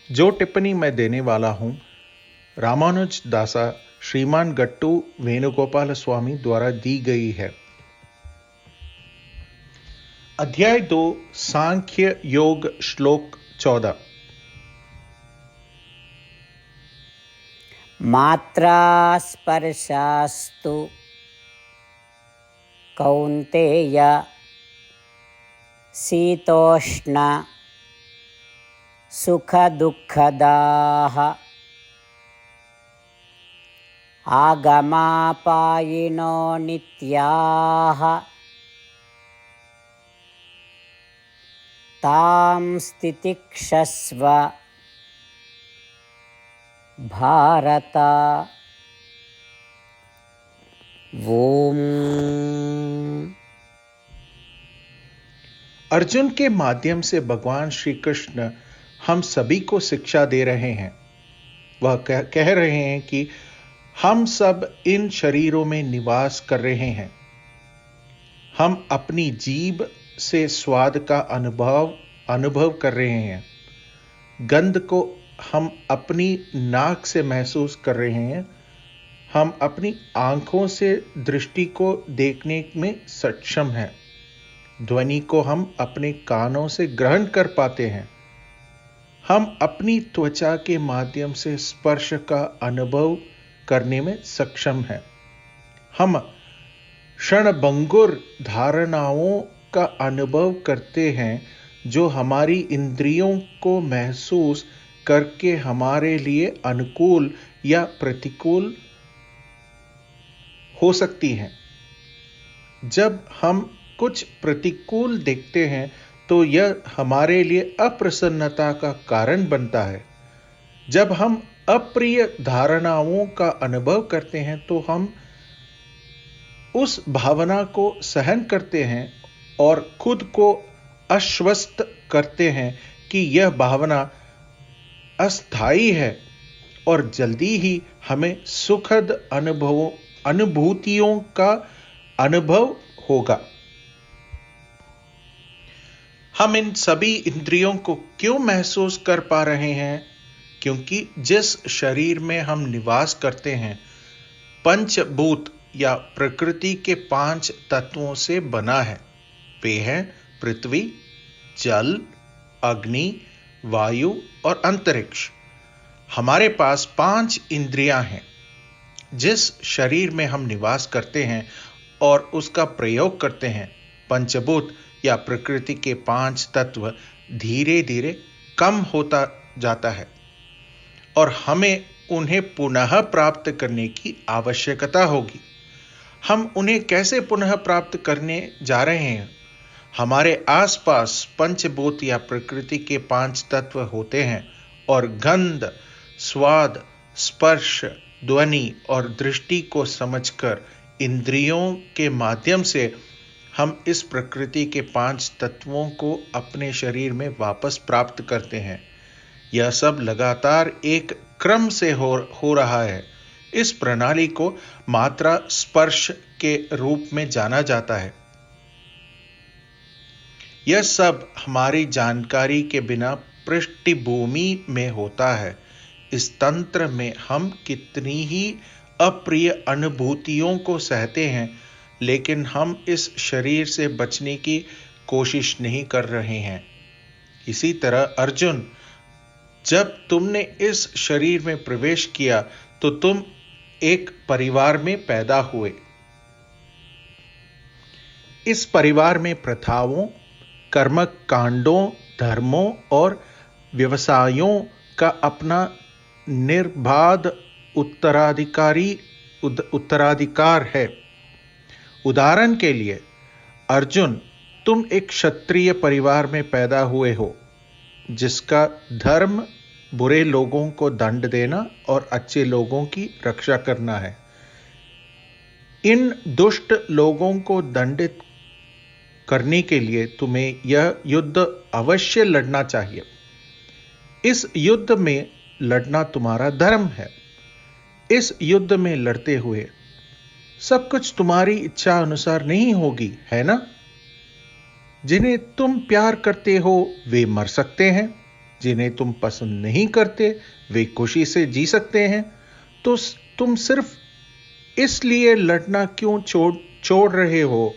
जो टिप्पणी मैं देने वाला हूं रामानुज दासा श्रीमान गट्टू वेणुगोपाल स्वामी द्वारा दी गई है। अध्याय 2 सांख्य योग श्लोक 14। मात्रा स्पर्शास्तु कौन्तेय शीतोष्ण सुख दुःखदाः आगमापायिनो नित्याः तां स्थितिक्षस्व भारत। ओम। अर्जुन के माध्यम से भगवान श्री कृष्ण हम सभी को शिक्षा दे रहे हैं। वह कह रहे हैं कि हम सब इन शरीरों में निवास कर रहे हैं। हम अपनी जीभ से स्वाद का अनुभव कर रहे हैं। गंध को हम अपनी नाक से महसूस कर रहे हैं। हम अपनी आंखों से दृष्टि को देखने में सक्षम हैं। ध्वनि को हम अपने कानों से ग्रहण कर पाते हैं। हम अपनी त्वचा के माध्यम से स्पर्श का अनुभव करने में सक्षम हैं। हम क्षणभंगुर धारणाओं का अनुभव करते हैं जो हमारी इंद्रियों को महसूस करके हमारे लिए अनुकूल या प्रतिकूल हो सकती हैं। जब हम कुछ प्रतिकूल देखते हैं तो यह हमारे लिए अप्रसन्नता का कारण बनता है। जब हम अप्रिय धारणाओं का अनुभव करते हैं तो हम उस भावना को सहन करते हैं और खुद को आश्वस्त करते हैं कि यह भावना अस्थायी है और जल्दी ही हमें सुखद अनुभूतियों का अनुभव होगा। हम इन सभी इंद्रियों को क्यों महसूस कर पा रहे हैं? क्योंकि जिस शरीर में हम निवास करते हैं पंचभूत या प्रकृति के 5 तत्वों से बना है। वे हैं पृथ्वी, जल, अग्नि, वायु और अंतरिक्ष। हमारे पास 5 इंद्रियां हैं। जिस शरीर में हम निवास करते हैं और उसका प्रयोग करते हैं, पंचभूत या प्रकृति के 5 तत्व धीरे धीरे कम होता जाता है और हमें उन्हें पुनः प्राप्त करने की आवश्यकता होगी। हम उन्हें कैसे पुनः प्राप्त करने जा रहे हैं? हमारे आसपास पंचभूत या प्रकृति के 5 तत्व होते हैं और गंध, स्वाद, स्पर्श, ध्वनि और दृष्टि को समझकर इंद्रियों के माध्यम से हम इस प्रकृति के 5 तत्वों को अपने शरीर में वापस प्राप्त करते हैं। यह सब लगातार एक क्रम से हो रहा है। इस प्रणाली को मात्रा स्पर्श के रूप में जाना जाता है। यह सब हमारी जानकारी के बिना पृष्ठभूमि में होता है। इस तंत्र में हम कितनी ही अप्रिय अनुभूतियों को सहते हैं, लेकिन हम इस शरीर से बचने की कोशिश नहीं कर रहे हैं। इसी तरह अर्जुन, जब तुमने इस शरीर में प्रवेश किया तो तुम एक परिवार में पैदा हुए। इस परिवार में प्रथाओं, कर्म कांडों, धर्मों और व्यवसायों का अपना निर्बाध उत्तराधिकार है। उदाहरण के लिए अर्जुन, तुम एक क्षत्रिय परिवार में पैदा हुए हो जिसका धर्म बुरे लोगों को दंड देना और अच्छे लोगों की रक्षा करना है। इन दुष्ट लोगों को दंडित करने के लिए तुम्हें यह युद्ध अवश्य लड़ना चाहिए। इस युद्ध में लड़ना तुम्हारा धर्म है। इस युद्ध में लड़ते हुए सब कुछ तुम्हारी इच्छा अनुसार नहीं होगी, है ना? जिन्हें तुम प्यार करते हो वे मर सकते हैं, जिन्हें तुम पसंद नहीं करते वे खुशी से जी सकते हैं, तो तुम सिर्फ इसलिए लड़ना क्यों छोड़ रहे हो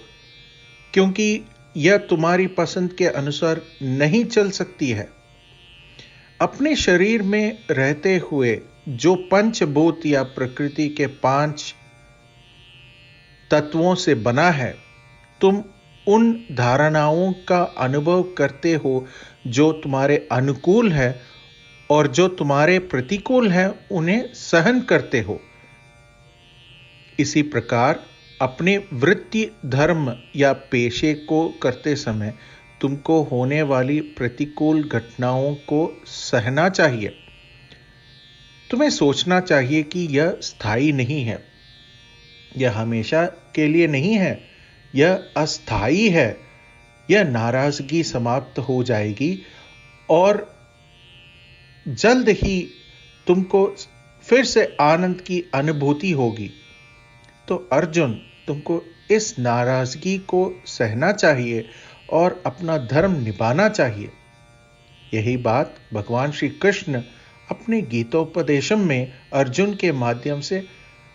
क्योंकि यह तुम्हारी पसंद के अनुसार नहीं चल सकती है। अपने शरीर में रहते हुए जो पंचभूत या प्रकृति के 5 तत्वों से बना है, तुम उन धारणाओं का अनुभव करते हो जो तुम्हारे अनुकूल है और जो तुम्हारे प्रतिकूल है उन्हें सहन करते हो। इसी प्रकार अपने वृत्ति, धर्म या पेशे को करते समय तुमको होने वाली प्रतिकूल घटनाओं को सहना चाहिए। तुम्हें सोचना चाहिए कि यह स्थायी नहीं है, यह हमेशा के लिए नहीं है, यह अस्थायी है। यह नाराजगी समाप्त हो जाएगी और जल्द ही तुमको फिर से आनंद की अनुभूति होगी। तो अर्जुन, तुमको इस नाराजगी को सहना चाहिए और अपना धर्म निभाना चाहिए। यही बात भगवान श्री कृष्ण अपने गीतोपदेशम में अर्जुन के माध्यम से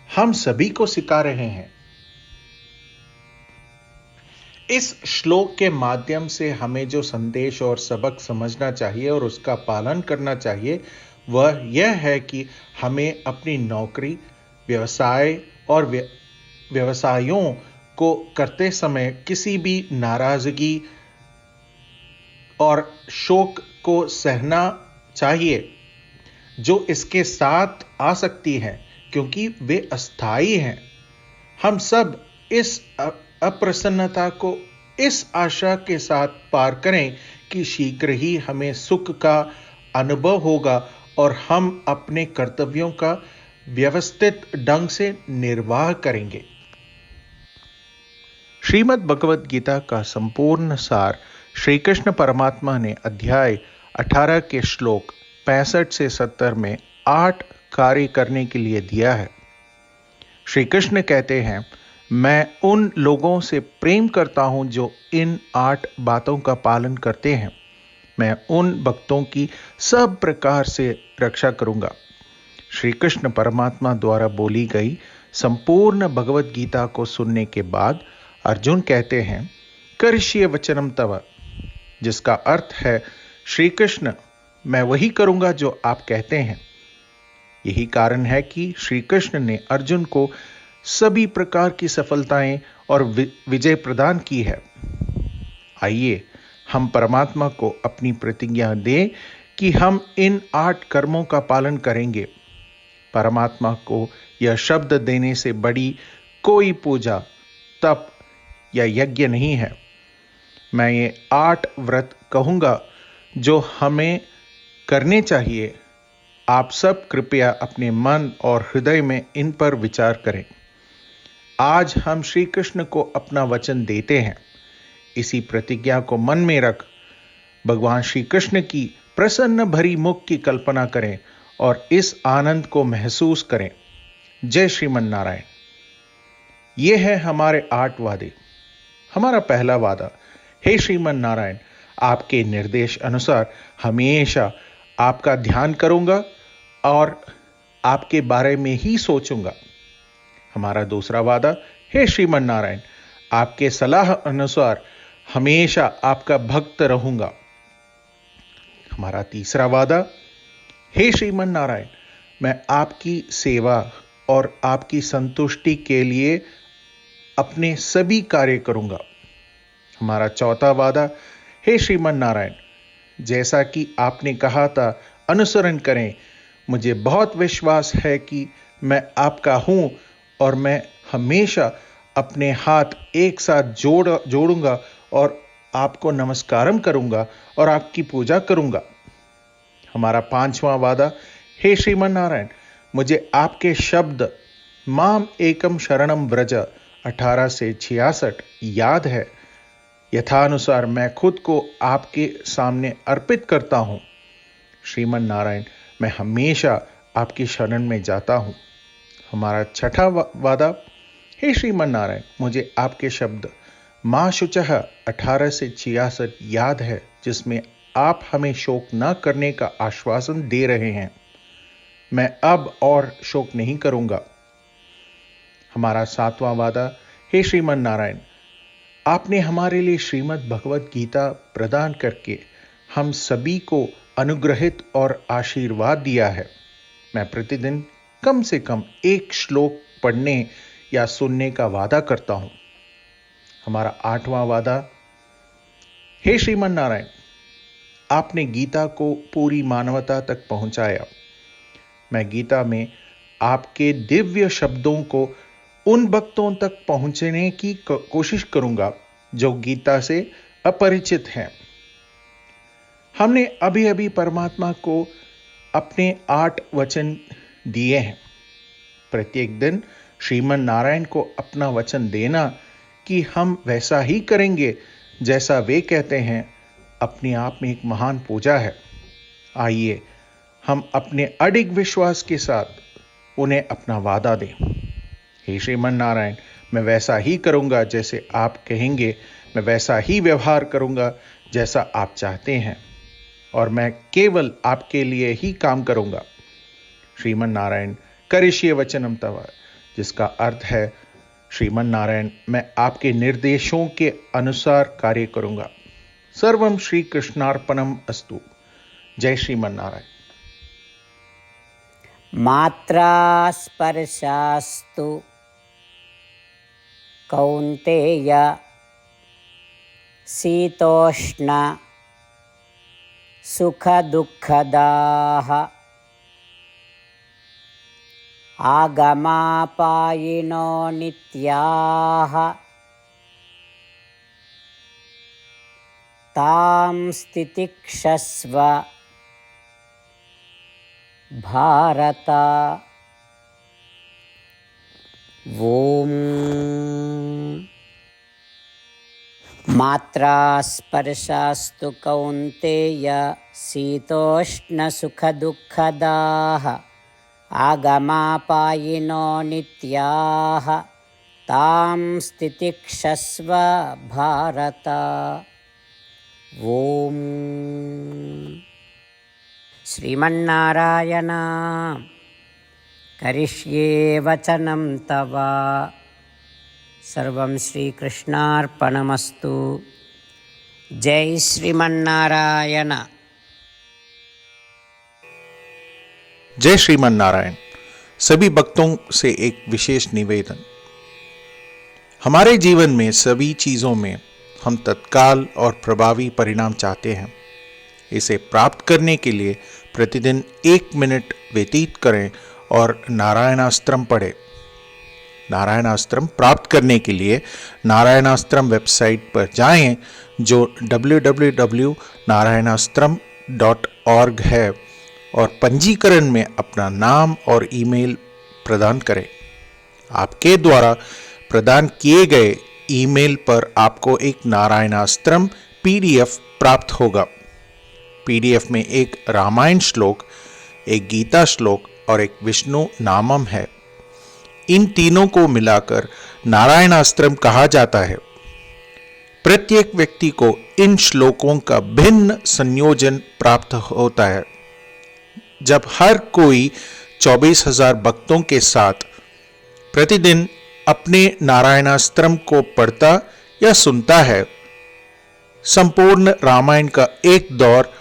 हम सभी को सिखा रहे हैं। इस श्लोक के माध्यम से हमें जो संदेश और सबक समझना चाहिए और उसका पालन करना चाहिए वह यह है कि हमें अपनी नौकरी, व्यवसाय और व्यवसायों को करते समय किसी भी नाराजगी और शोक को सहना चाहिए जो इसके साथ आ सकती है, क्योंकि वे अस्थायी हैं। हम सब इस अप्रसन्नता को इस आशा के साथ पार करें कि शीघ्र ही हमें सुख का अनुभव होगा और हम अपने कर्तव्यों का व्यवस्थित ढंग से निर्वाह करेंगे। श्रीमद् भगवद गीता का संपूर्ण सार श्री कृष्ण परमात्मा ने अध्याय 18 के श्लोक 65 से 70 में 8 कार्य करने के लिए दिया है। श्री कृष्ण कहते हैं, मैं उन लोगों से प्रेम करता हूं जो इन 8 बातों का पालन करते हैं। मैं उन भक्तों की सब प्रकार से रक्षा करूंगा। श्री कृष्ण परमात्मा द्वारा बोली गई संपूर्ण भगवद गीता को सुनने के बाद अर्जुन कहते हैं, करिष्ये वचनम तव, जिसका अर्थ है, श्री कृष्ण, मैं वही करूंगा जो आप कहते हैं। यही कारण है कि श्री कृष्ण ने अर्जुन को सभी प्रकार की सफलताएं और विजय प्रदान की है। आइए हम परमात्मा को अपनी प्रतिज्ञा दें कि हम इन 8 कर्मों का पालन करेंगे। परमात्मा को यह शब्द देने से बड़ी कोई पूजा, तप या यज्ञ नहीं है। मैं ये 8 व्रत कहूंगा जो हमें करने चाहिए। आप सब कृपया अपने मन और हृदय में इन पर विचार करें। आज हम श्री कृष्ण को अपना वचन देते हैं। इसी प्रतिज्ञा को मन में रख भगवान श्री कृष्ण की प्रसन्न भरी मुख की कल्पना करें और इस आनंद को महसूस करें। जय श्रीमन नारायण। ये है हमारे 8 वादे। हमारा पहला वादा, हे श्रीमन नारायण, आपके निर्देश अनुसार हमेशा आपका ध्यान करूंगा और आपके बारे में ही सोचूंगा। हमारा दूसरा वादा, हे श्रीमन नारायण, आपके सलाह अनुसार हमेशा आपका भक्त रहूंगा। हमारा तीसरा वादा, हे श्रीमन नारायण, मैं आपकी सेवा और आपकी संतुष्टि के लिए अपने सभी कार्य करूंगा। हमारा चौथा वादा, हे श्रीमन नारायण, जैसा कि आपने कहा था अनुसरण करें। मुझे बहुत विश्वास है कि मैं आपका हूं और मैं हमेशा अपने हाथ एक साथ जोड़ूंगा और आपको नमस्कारम करूंगा और आपकी पूजा करूंगा। हमारा 5वां वादा, हे श्रीमन नारायण, मुझे आपके शब्द माम एकम शरणम व्रज 18 से 66 याद है। यथानुसार मैं खुद को आपके सामने अर्पित करता हूं। श्रीमन नारायण, मैं हमेशा आपकी शरण में जाता हूं। हमारा 6वां वादा, हे श्रीमन नारायण, मुझे आपके शब्द मां शुचः 18 से 66 याद है, जिसमें आप हमें शोक न करने का आश्वासन दे रहे हैं। मैं अब और शोक नहीं करूंगा। हमारा 7वां वादा, हे श्रीमन नारायण, आपने हमारे लिए श्रीमद् भगवत गीता प्रदान करके हम सभी को अनुग्रहित और आशीर्वाद दिया है। मैं प्रतिदिन कम से कम एक श्लोक पढ़ने या सुनने का वादा करता हूं। हमारा 8वां वादा, हे श्रीमन नारायण, आपने गीता को पूरी मानवता तक पहुंचाया। मैं गीता में आपके दिव्य शब्दों को उन भक्तों तक पहुंचने की कोशिश करूंगा जो गीता से अपरिचित हैं। हमने अभी अभी परमात्मा को अपने 8 वचन दिए हैं। प्रत्येक दिन श्रीमन नारायण को अपना वचन देना कि हम वैसा ही करेंगे जैसा वे कहते हैं, अपने आप में एक महान पूजा है। आइए हम अपने अडिग विश्वास के साथ उन्हें अपना वादा दें। हे श्रीमन नारायण, मैं वैसा ही करूंगा जैसे आप कहेंगे, मैं वैसा ही व्यवहार करूंगा जैसा आप चाहते हैं, और मैं केवल आपके लिए ही काम करूंगा। श्रीमन नारायण, करिष्ये वचनम तव, जिसका अर्थ है, श्रीमन नारायण, मैं आपके निर्देशों के अनुसार कार्य करूंगा। सर्वम श्री कृष्णार्पणम अस्तु। जय श्रीमन नारायण। मात्रा स्पर्शास्तु कौन्तेय शीतोष्ण सुखदुःखदाः आगमापायिनो नित्याः तां स्थितिक्षस्व भारत। ओम। मात्रा स्पर्शास्तु कौन्तेय शीतोष्णसुखदुःखदाः आगमापायिनो नित्याः तां स्थितिक्षस्व भारत। ओम। श्रीमन्नारायण, करिष्ये वचनं तव। सर्वं श्रीकृष्णार्पणमस्तु। जय श्रीमन्नारायण। जय श्रीमन नारायण। सभी भक्तों से एक विशेष निवेदन। हमारे जीवन में सभी चीजों में हम तत्काल और प्रभावी परिणाम चाहते हैं। इसे प्राप्त करने के लिए प्रतिदिन 1 मिनट व्यतीत करें और नारायणास्त्रम पढ़ें। नारायणास्त्रम प्राप्त करने के लिए नारायणास्त्रम वेबसाइट पर जाएं, जो www.narayanaastram.org है, और पंजीकरण में अपना नाम और ईमेल प्रदान करें। आपके द्वारा प्रदान किए गए ईमेल पर आपको एक नारायणास्त्रम PDF प्राप्त होगा। PDF में एक रामायण श्लोक, एक गीता श्लोक और एक विष्णु नामम है। इन तीनों को मिलाकर नारायणास्त्रम कहा जाता है। प्रत्येक व्यक्ति को इन श्लोकों का भिन्न संयोजन प्राप्त होता है। जब हर कोई 24,000 भक्तों के साथ प्रतिदिन अपने नारायणास्त्रम को पढ़ता या सुनता है, संपूर्ण रामायण का एक दौर,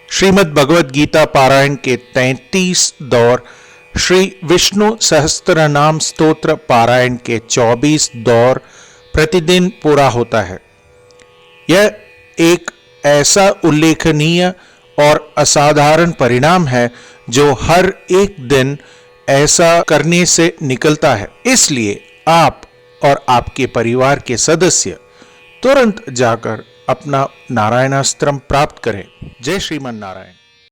श्रीमद् भगवद गीता पारायण के 33 दौर, श्री विष्णु सहस्त्रनाम स्तोत्र पारायण के 24 दौर प्रतिदिन पूरा होता है। यह एक ऐसा उल्लेखनीय और असाधारण परिणाम है जो हर एक दिन ऐसा करने से निकलता है। इसलिए आप और आपके परिवार के सदस्य तुरंत जाकर अपना नारायणास्त्रम प्राप्त करें। जय श्रीमन नारायण।